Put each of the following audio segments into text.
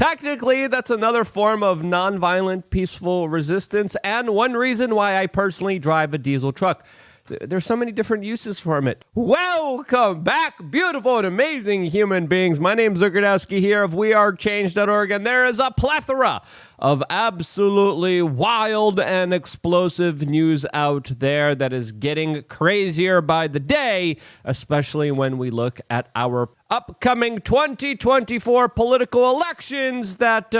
Technically, that's another form of nonviolent, peaceful resistance, and one reason why I personally drive a diesel truck. There's so many different uses for it. Welcome back, beautiful and amazing human beings. My name's Zukardowski here of WeAreChange.org, and there is a plethora of absolutely wild and explosive news out there that is getting crazier by the day, especially when we look at our upcoming 2024 political elections that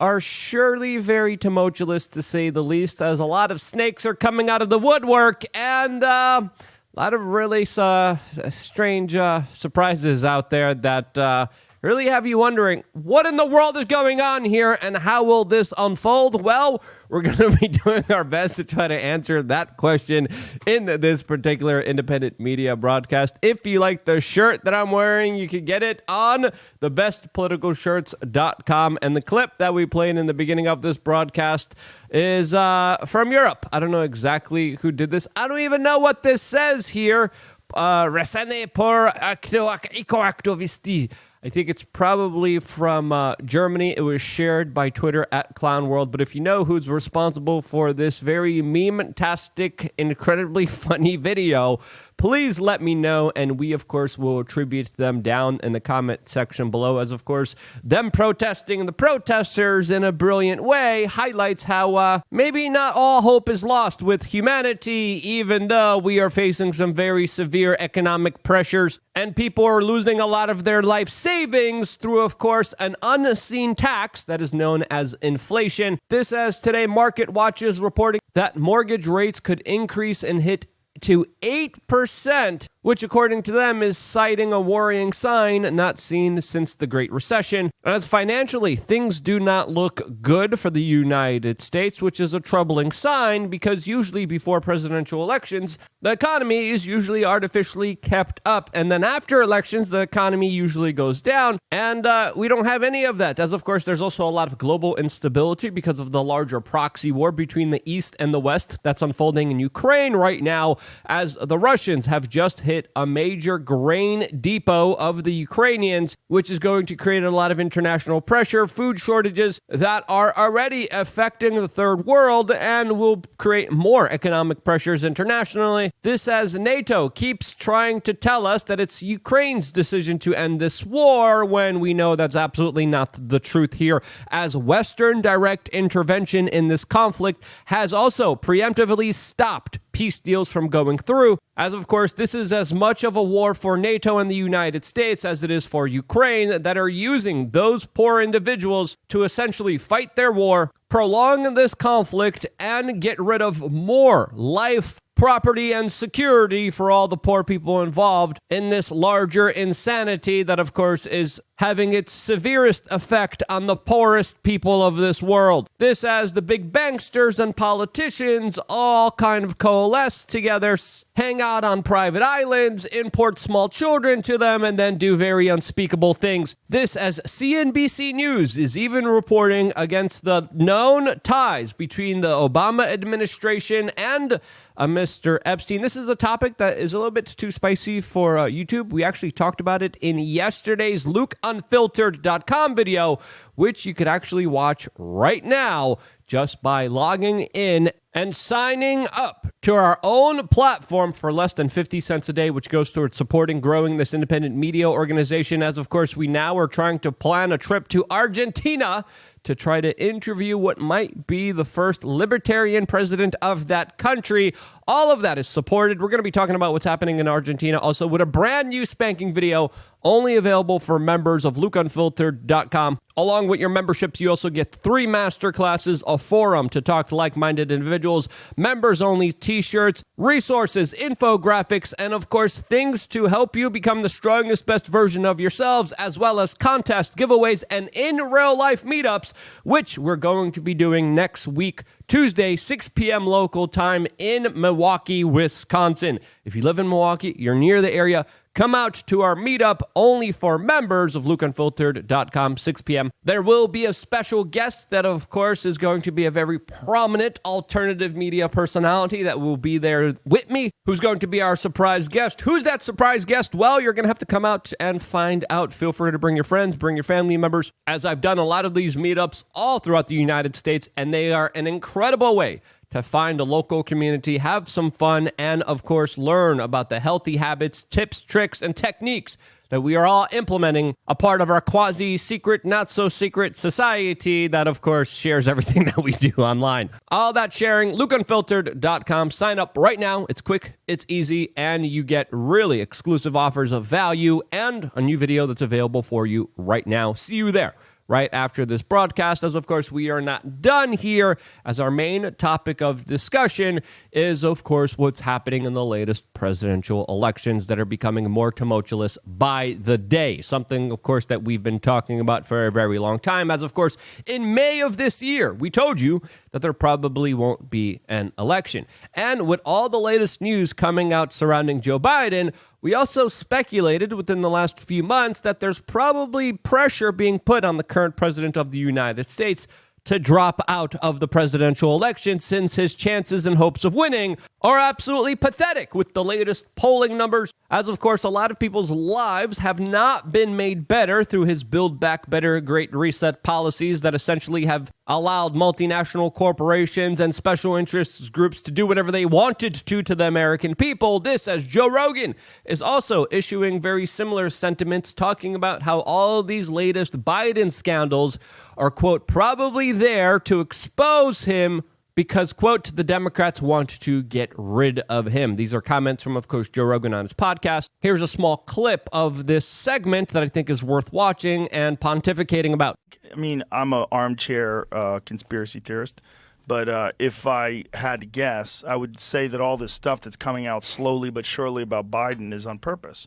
are surely very tumultuous, to say the least, as a lot of snakes are coming out of the woodwork and a lot of really strange surprises out there that really have you wondering, what in the world is going on here and how will this unfold? Well, we're going to be doing our best to try to answer that question in this particular independent media broadcast. If you like the shirt that I'm wearing, you can get it on thebestpoliticalshirts.com. And the clip that we played in the beginning of this broadcast is from Europe. I don't know exactly who did this. I don't even know what this says here. Resene por ecoactivisti. I think it's probably from Germany. It was shared by Twitter at ClownWorld. But if you know who's responsible for this very meme-tastic, incredibly funny video, please let me know. And we, of course, will attribute them down in the comment section below. As, of course, them protesting the protesters in a brilliant way highlights how maybe not all hope is lost with humanity, even though we are facing some very severe economic pressures and people are losing a lot of their life savings through, of course, an unseen tax that is known as inflation. This, as today Market Watch is reporting that mortgage rates could increase and hit to 8%, which according to them is citing a worrying sign not seen since the Great Recession. As financially, things do not look good for the United States, which is a troubling sign because usually before presidential elections, the economy is usually artificially kept up. And then after elections, the economy usually goes down. And we don't have any of that. As of course, there's also a lot of global instability because of the larger proxy war between the East and the West that's unfolding in Ukraine right now, as the Russians have just hit a major grain depot of the Ukrainians, which is going to create a lot of international pressure, food shortages that are already affecting the third world and will create more economic pressures internationally. This as NATO keeps trying to tell us that it's Ukraine's decision to end this war when we know that's absolutely not the truth here, as Western direct intervention in this conflict has also preemptively stopped peace deals from going through, as of course this is as much of a war for NATO and the United States as it is for Ukraine, that are using those poor individuals to essentially fight their war, prolong this conflict, and get rid of more life, property, and security for all the poor people involved in this larger insanity that, of course, is having its severest effect on the poorest people of this world. This as the big banksters and politicians all kind of coalesce together, hang out on private islands, import small children to them, and then do very unspeakable things. This as CNBC News is even reporting against the known ties between the Obama administration and Mr. Epstein. This is a topic that is a little bit too spicy for YouTube. We actually talked about it in yesterday's LukeUnfiltered.com video, which you could actually watch right now just by logging in and signing up to our own platform for less than 50 cents a day, which goes towards supporting growing this independent media organization. As of course, we now are trying to plan a trip to Argentina to try to interview what might be the first libertarian president of that country. All of that is supported. We're going to be talking about what's happening in Argentina also with a brand new spanking video only available for members of LukeUnfiltered.com. Along with your memberships, you also get 3 masterclasses, a forum to talk to like-minded individuals, members-only t-shirts, resources, infographics, and of course, things to help you become the strongest, best version of yourselves, as well as contests, giveaways, and in-real-life meetups, which we're going to be doing next week, Tuesday, 6 p.m. local time in Milwaukee, Wisconsin. If you live in Milwaukee, you're near the area, come out to our meetup only for members of LukeUnfiltered.com, 6 p.m. There will be a special guest that, of course, is going to be a very prominent alternative media personality that will be there with me, who's going to be our surprise guest. Who's that surprise guest? Well, you're going to have to come out and find out. Feel free to bring your friends, bring your family members, as I've done a lot of these meetups all throughout the United States, and they are an incredible way to find a local community, have some fun, and of course, learn about the healthy habits, tips, tricks, and techniques that we are all implementing, a part of our quasi-secret, not-so-secret society that, of course, shares everything that we do online. All that sharing, LukeUnfiltered.com. Sign up right now. It's quick, it's easy, and you get really exclusive offers of value and a new video that's available for you right now. See you there right after this broadcast, as of course we are not done here, as our main topic of discussion is, of course, what's happening in the latest presidential elections that are becoming more tumultuous by the day. Something, of course, that we've been talking about for a very long time, as of course, in May of this year, we told you that there probably won't be an election. And with all the latest news coming out surrounding Joe Biden, we also speculated within the last few months that there's probably pressure being put on the current president of the United States to drop out of the presidential election, since his chances and hopes of winning are absolutely pathetic with the latest polling numbers, as of course a lot of people's lives have not been made better through his Build Back Better Great Reset policies that essentially have allowed multinational corporations and special interests groups to do whatever they wanted to the American people. This, as Joe Rogan is also issuing very similar sentiments, talking about how all of these latest Biden scandals are, quote, probably there to expose him because, quote, the Democrats want to get rid of him. These are comments from, of course, Joe Rogan on his podcast. Here's a small clip of this segment that I think is worth watching and pontificating about. I mean, I'm an armchair conspiracy theorist, but if I had to guess, I would say that all this stuff that's coming out slowly but surely about Biden is on purpose,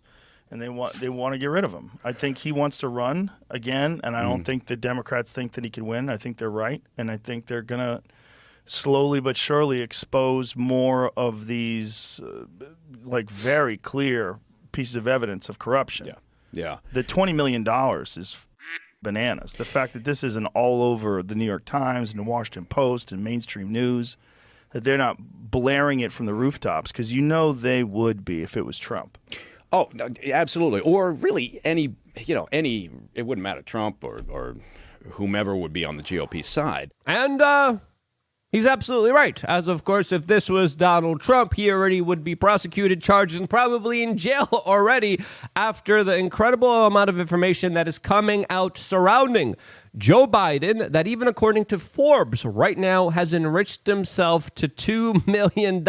and they want to get rid of him. I think he wants to run again, and I don't think the Democrats think that he can win. I think they're right, and I think they're going to slowly but surely expose more of these like very clear pieces of evidence of corruption. Yeah. The $20 million is bananas. The fact that this isn't all over the New York Times and the Washington Post and mainstream news, that they're not blaring it from the rooftops, because you know they would be if it was Trump. Oh, absolutely. Or really any, it wouldn't matter, Trump or whomever would be on the GOP side. And he's absolutely right. As of course, if this was Donald Trump, he already would be prosecuted, charged, and probably in jail already after the incredible amount of information that is coming out surrounding Joe Biden, that even according to Forbes right now has enriched himself to $2 million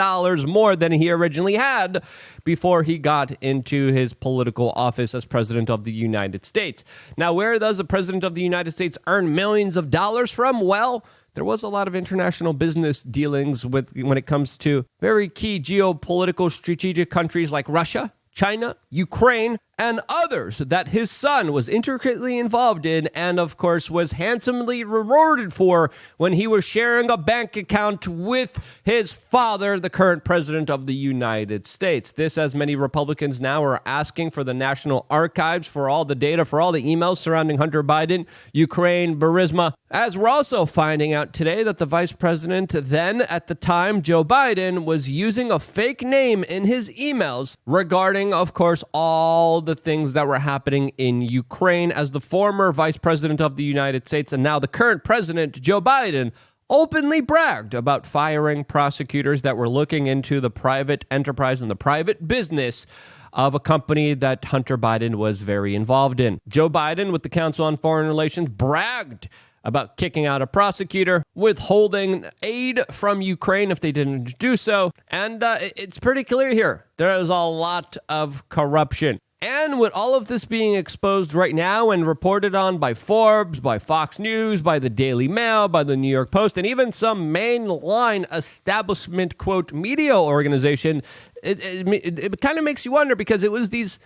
more than he originally had before he got into his political office as president of the United States. Now, where does the president of the United States earn millions of dollars from? Well, there was a lot of international business dealings when it comes to very key geopolitical strategic countries like Russia, China, Ukraine, and others that his son was intricately involved in and, of course, was handsomely rewarded for when he was sharing a bank account with his father, the current president of the United States. This, as many Republicans now are asking for the National Archives for all the data, for all the emails surrounding Hunter Biden, Ukraine, Burisma, as we're also finding out today that the vice president then, at the time, Joe Biden, was using a fake name in his emails regarding, of course, all the things that were happening in Ukraine, as the former vice president of the United States and now the current president, Joe Biden, openly bragged about firing prosecutors that were looking into the private enterprise and the private business of a company that Hunter Biden was very involved in. Joe Biden, with the Council on Foreign Relations, bragged about kicking out a prosecutor, withholding aid from Ukraine if they didn't do so. And it's pretty clear here. There is a lot of corruption. And with all of this being exposed right now and reported on by Forbes, by Fox News, by the Daily Mail, by the New York Post, and even some mainline establishment, quote, media organization, it kind of makes you wonder, because it was these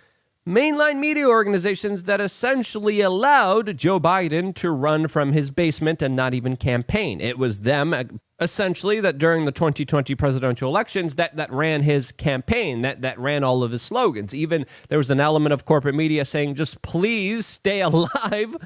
mainline media organizations that essentially allowed Joe Biden to run from his basement and not even campaign. It was them essentially that during the 2020 presidential elections that ran his campaign, that ran all of his slogans. Even there was an element of corporate media saying, just please stay alive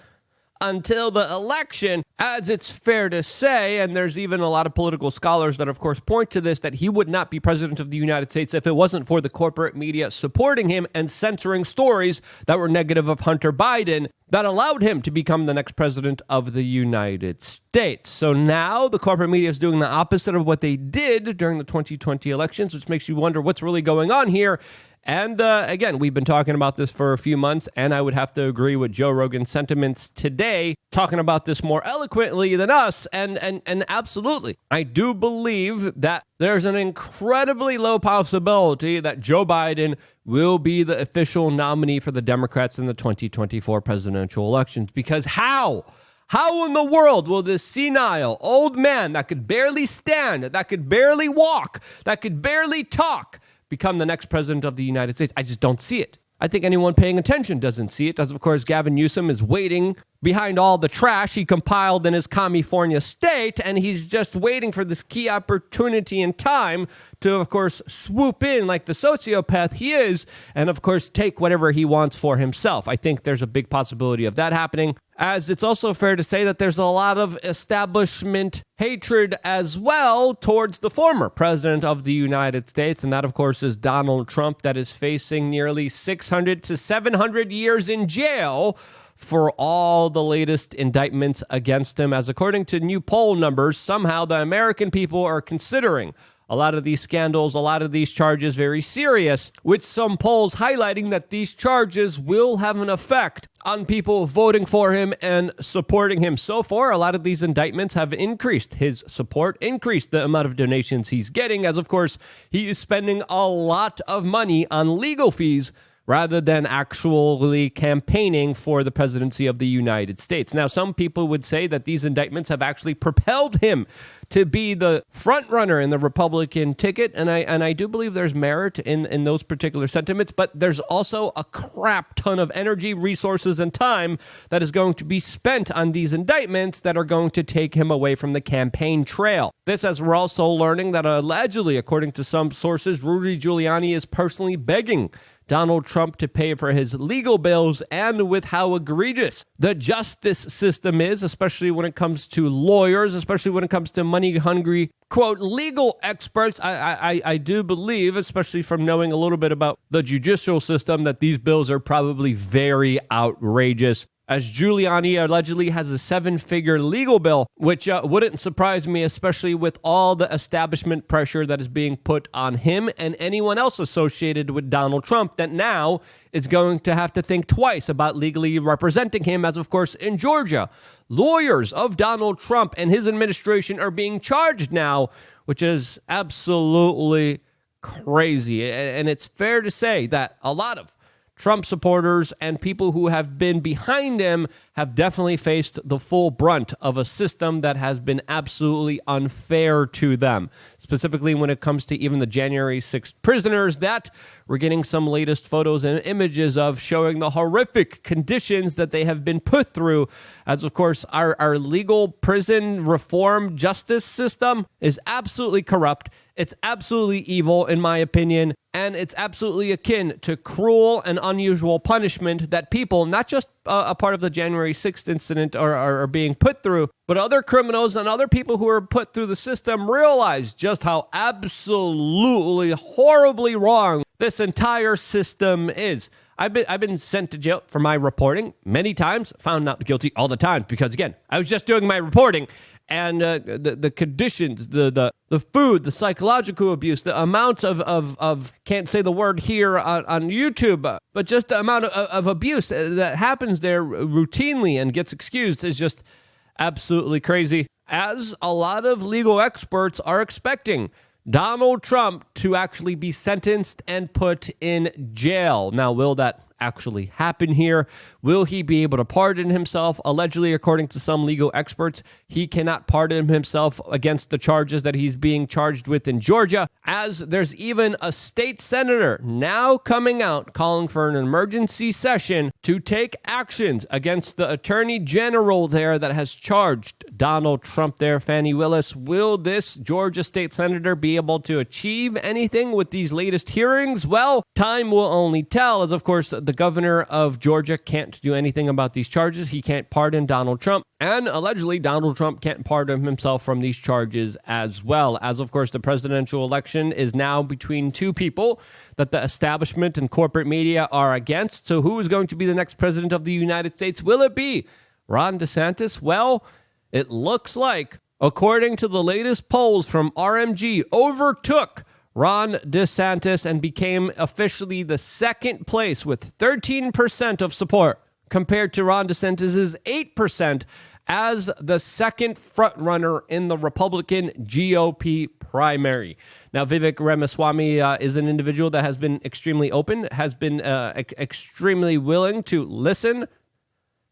until the election, as it's fair to say, and there's even a lot of political scholars that, of course, point to this, that he would not be president of the United States if it wasn't for the corporate media supporting him and censoring stories that were negative of Hunter Biden that allowed him to become the next president of the United States. So now the corporate media is doing the opposite of what they did during the 2020 elections, which makes you wonder what's really going on here. And again, we've been talking about this for a few months, and I would have to agree with Joe Rogan's sentiments today, talking about this more eloquently than us. And absolutely, I do believe that there's an incredibly low possibility that Joe Biden will be the official nominee for the Democrats in the 2024 presidential elections. Because how? How in the world will this senile old man that could barely stand, that could barely walk, that could barely talk, become the next president of the United States? I just don't see it. I think anyone paying attention doesn't see it. As of course, Gavin Newsom is waiting behind all the trash he compiled in his California state, and he's just waiting for this key opportunity in time to, of course, swoop in like the sociopath he is, and of course, take whatever he wants for himself. I think there's a big possibility of that happening, as it's also fair to say that there's a lot of establishment hatred as well towards the former president of the United States, and that, of course, is Donald Trump, that is facing nearly 600 to 700 years in jail for all the latest indictments against him, as according to new poll numbers, somehow the American people are considering a lot of these scandals, a lot of these charges very serious, with some polls highlighting that these charges will have an effect on people voting for him and supporting him. So far, a lot of these indictments have increased his support, increased the amount of donations he's getting, as of course, he is spending a lot of money on legal fees rather than actually campaigning for the presidency of the United States. Now, some people would say that these indictments have actually propelled him to be the front runner in the Republican ticket, and I do believe there's merit in those particular sentiments, but there's also a crap ton of energy, resources, and time that is going to be spent on these indictments that are going to take him away from the campaign trail. This, as we're also learning that allegedly, according to some sources, Rudy Giuliani is personally begging Donald Trump to pay for his legal bills, and with how egregious the justice system is, especially when it comes to lawyers, especially when it comes to money-hungry, quote, legal experts, I do believe, especially from knowing a little bit about the judicial system, that these bills are probably very outrageous, as Giuliani allegedly has a 7-figure legal bill, which wouldn't surprise me, especially with all the establishment pressure that is being put on him and anyone else associated with Donald Trump, that now is going to have to think twice about legally representing him, as of course in Georgia, lawyers of Donald Trump and his administration are being charged now, which is absolutely crazy. And it's fair to say that a lot of Trump supporters and people who have been behind him have definitely faced the full brunt of a system that has been absolutely unfair to them, specifically when it comes to even the January 6th prisoners that we're getting some latest photos and images of, showing the horrific conditions that they have been put through, as of course our legal prison reform justice system is absolutely corrupt. It's absolutely evil, in my opinion, and it's absolutely akin to cruel and unusual punishment that people, not just a part of the January 6th incident, are being put through, but other criminals and other people who are put through the system realize just how absolutely horribly wrong this entire system is. I've been sent to jail for my reporting many times, found not guilty all the time, because again, I was just doing my reporting. And the conditions, the food, the psychological abuse, the amount of can't say the word here on YouTube, but just the amount of abuse that happens there routinely and gets excused is just absolutely crazy, as a lot of legal experts are expecting Donald Trump to actually be sentenced and put in jail. Now, will that actually happen here? Will he be able to pardon himself? Allegedly, according to some legal experts, he cannot pardon himself against the charges that he's being charged with in Georgia, as there's even a state senator now coming out calling for an emergency session to take actions against the attorney general there that has charged Donald Trump there, Fani Willis. Will this Georgia state senator be able to achieve anything with these latest hearings? Well, time will only tell, as of course the governor of Georgia can't do anything about these charges. He can't pardon Donald Trump, and allegedly Donald Trump can't pardon himself from these charges as well, as of course the presidential election is now between two people that the establishment and corporate media are against. So who is going to be the next president of the United States? Will it be Ron DeSantis? Well, it looks like, according to the latest polls from RMG, overtook Ron DeSantis and became officially the second place with 13% of support, compared to Ron DeSantis' 8% as the second frontrunner in the Republican GOP primary. Now, Vivek Ramaswamy is an individual that has been extremely open, has been extremely willing to listen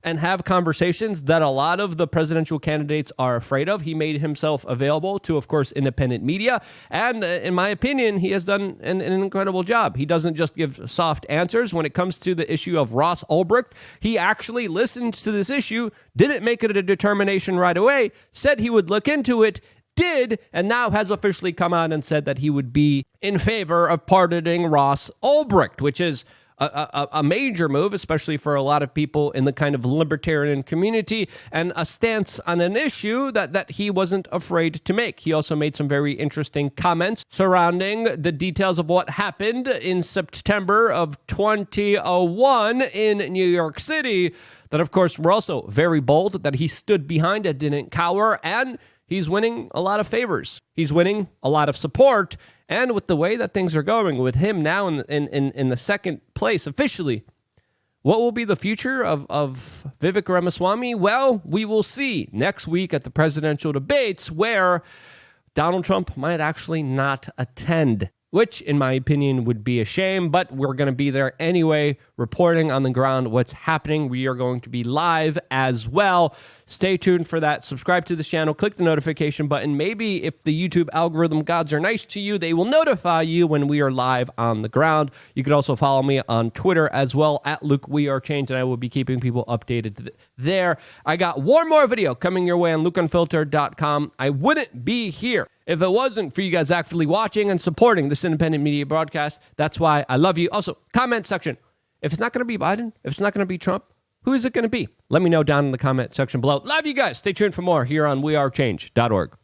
and have conversations that a lot of the presidential candidates are afraid of. He made himself available to, of course, independent media. And in my opinion, he has done an incredible job. He doesn't just give soft answers. When it comes to the issue of Ross Ulbricht, he actually listened to this issue, didn't make it a determination right away, said he would look into it, did, and now has officially come out and said that he would be in favor of pardoning Ross Ulbricht, which is a major move, especially for a lot of people in the kind of libertarian community, and a stance on an issue that he wasn't afraid to make. He also made some very interesting comments surrounding the details of what happened in September of 2001 in New York City that, of course, were also very bold, that he stood behind it, didn't cower, and he's winning a lot of favors. He's winning a lot of support. And with the way that things are going, with him now in the second place officially, what will be the future of Vivek Ramaswamy? Well, we will see next week at the presidential debates, where Donald Trump might actually not attend, which in my opinion would be a shame, but we're going to be there anyway, reporting on the ground what's happening. We are going to be live as well. Stay tuned for that. Subscribe to this channel, click the notification button. Maybe if the YouTube algorithm gods are nice to you, they will notify you when we are live on the ground. You can also follow me on Twitter as well, at Luke We Are Changed, and I will be keeping people updated there. I got one more video coming your way on LukeUnfiltered.com. I wouldn't be here if it wasn't for you guys actively watching and supporting this independent media broadcast. That's why I love you. Also, comment section. If it's not going to be Biden, if it's not going to be Trump, who is it going to be? Let me know down in the comment section below. Love you guys. Stay tuned for more here on wearechange.org.